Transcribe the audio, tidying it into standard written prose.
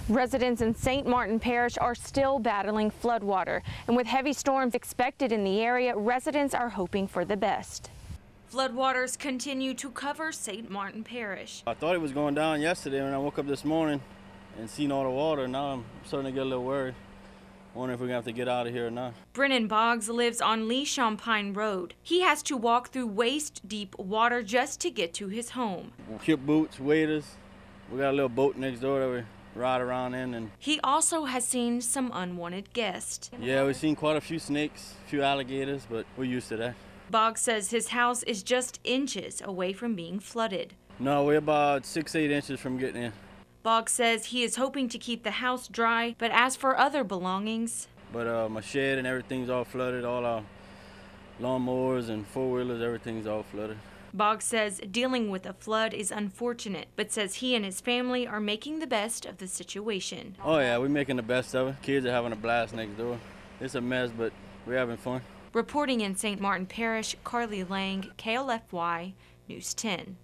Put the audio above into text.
Residents in St. Martin Parish are still battling floodwater, and with heavy storms expected in the area, residents are hoping for the best. Floodwaters continue to cover St. Martin Parish. I thought it was going down yesterday when I woke up this morning and seen all the water. Now I'm starting to get a little worried. Wondering if we're gonna have to get out of here or not. Brennan Boggs lives on Lee Champagne Road. He has to walk through waist-deep water just to get to his home. Hip boots, waders. We got a little boat next door that we ride around in. And he also has seen some unwanted guests. Yeah, we've seen quite a few snakes, a few alligators, but we're used to that. Boggs says his house is just inches away from being flooded. No, we're about 6-8 inches from getting in. Boggs says he is hoping to keep the house dry, but as for other belongings... But my shed and everything's all flooded, all our lawnmowers and four-wheelers, everything's all flooded. Boggs says dealing with a flood is unfortunate, but says he and his family are making the best of the situation. Oh yeah, we're making the best of it. Kids are having a blast next door. It's a mess, but we're having fun. Reporting in St. Martin Parish, Carly Lang, KLFY News 10.